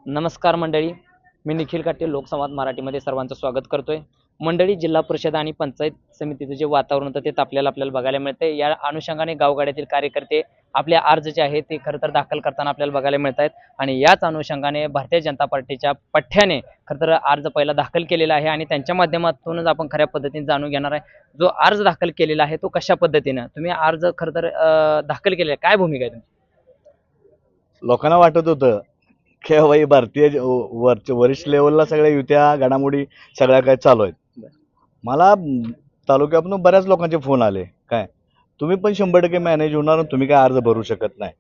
नमस्कार मंडळी, मी निखिल काटे लोकसंवाद मराठीमध्ये सर्वांचं स्वागत करतोय. मंडळी, जिल्हा परिषद आणि पंचायत समितीचं जे वातावरण होतं ते आपल्याला बघायला मिळतंय. या अनुषंगाने गावगाड्यातील कार्यकर्ते आपले अर्ज जे आहे ते खरं तर दाखल करताना आपल्याला बघायला मिळत आहेत आणि याच अनुषंगाने भारतीय जनता पार्टीच्या पठ्ठ्याने खरं तर अर्ज पहिला दाखल केलेला आहे आणि त्यांच्या माध्यमातूनच आपण खऱ्या पद्धतीने जाणून घेणार आहे. जो अर्ज दाखल केलेला आहे तो कशा पद्धतीनं तुम्ही अर्ज खरं तर दाखल केलेला आहे, काय भूमिका आहे तुमची? लोकांना वाटत होतं की भाई भारतीय वरिष्ठ लेवलला सगळ्या युत्या घडामोडी सगळ्या काय चालू आहेत. मला तालुक्यातून बऱ्याच लोकांचे फोन आले, काय तुम्ही पण 100% मॅनेज होणार आणि तुम्ही काय अर्ज भरू शकत नाही.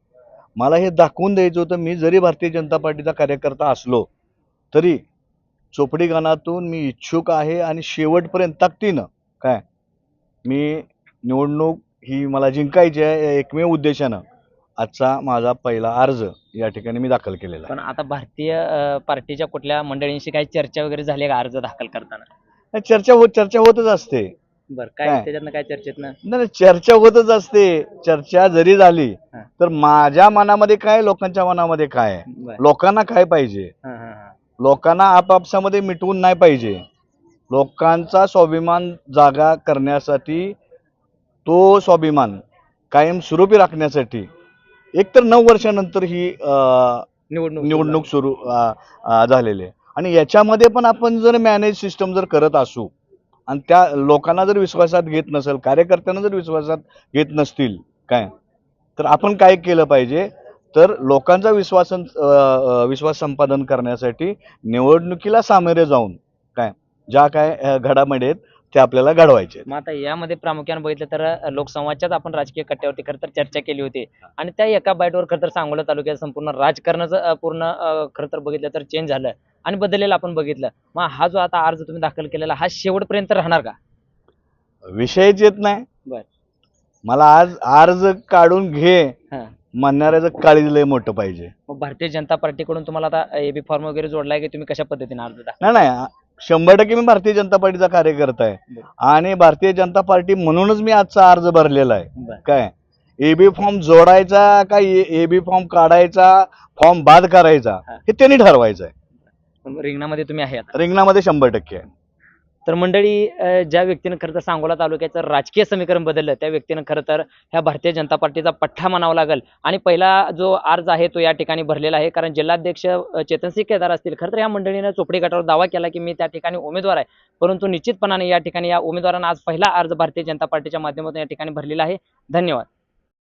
मला हे दाखवून द्यायचं होतं, मी जरी भारतीय जनता पार्टीचा कार्यकर्ता असलो तरी चोपडी गणातून मी इच्छुक आहे आणि शेवटपर्यंत ताकदीनं काय मी निवडणूक ही मला जिंकायची आहे या एकमेव उद्देशानं आजचा माझा पहिला अर्ज या ठिकाणी मी दाखल केलेला पण आता भारतीय पार्टीच्या कुठल्या मंडळींशी काही चर्चा वगैरे झाली का अर्ज दाखल करताना? आहे. चर्चा होतच असते. बरं, काय काय? त्याच्यातनं काय चर्चेत ना? नाही, चर्चा होतच असते. चर्चा जरी झाली हा. तर माझ्या मनामध्ये काय, लोकांच्या मनामध्ये काय आहे, बरं. लोकांना काय पाहिजे, हां, हां, हां. लोकांना आपापसामध्ये मिटवून नाही पाहिजे. लोकांचा स्वाभिमान जागा करण्यासाठी, तो स्वाभिमान कायमस्वरूपी राखण्यासाठी एकतर 9 वर्षानंतर ही निवडणूक सुरू झालेली आहे आणि याच्यामध्ये पण आपण जर मॅनेज सिस्टम जर करत असू आणि त्या लोकांना जर विश्वासात घेत नसेल, कार्यकर्त्यांना जर विश्वासात घेत नसतील काय, तर आपण काय केलं पाहिजे, तर लोकांचा विश्वास संपादन करण्यासाठी निवडणुकीला सामोरे जाऊन काय ज्या काय घडामोडी आहेत ते आपल्याला घडवायचे आहेत. मग आता यामध्ये प्रामुख्याने बघितलं तर लोकसंवादच्याच आपण राजकीय कट्ट्यावरती खरं तर चर्चा केली होती आणि त्या एका बाईटवर खरं तर सांगोला तालुक्यात संपूर्ण राजकारणाचं पूर्ण खरं तर बघितलं तर चेंज झालं आणि बदललेलं आपण बघितलं. मग हा जो आता अर्ज तुम्ही दाखल केलेला हा शेवटपर्यंत राहणार का? विषयच येत नाही. बर. मला आज अर्ज काढून घे हां. म्हणणाऱ्याचं काळीज लय मोठं पाहिजे. मग भारतीय जनता पार्टीकडून तुम्हाला आता एबी फॉर्म वगैरे जोडलाय की तुम्ही कशा पद्धतीने अर्ज दाखल? नाही नाही, 100% मी भारतीय जनता पार्टीचा कार्यकर्ता आहे बरं. आणि भारतीय जनता पार्टी म्हणूनच मी आजचा अर्ज भरलेला आहे. बरं. काय एबी फॉर्म जोडायचा का एबी फॉर्म काढायचा, फॉर्म बाद करायचा हा. हे त्यांनी ठरवायचं आहे. पण रिंगणामध्ये तुम्ही आहे आता. रिंगणामध्ये 100% आहे. तर मंडळी, ज्या व्यक्तीनं खरं तर सांगोला तालुक्याचं राजकीय समीकरण बदललं त्या व्यक्तीनं खरं तर ह्या भारतीय जनता पार्टीचा पठ्ठा म्हणावा लागेल आणि पहिला जो अर्ज आहे तो या ठिकाणी भरलेला आहे. कारण जिल्हाध्यक्ष चेतनसिंह केदार असतील, खरं तर या मंडळीनं चोपडी गटावर दावा केला की मी त्या ठिकाणी उमेदवार आहे, परंतु निश्चितपणाने या ठिकाणी या उमेदवारांना आज पहिला अर्ज भारतीय जनता पार्टीच्या माध्यमातून या ठिकाणी भरलेला आहे. धन्यवाद.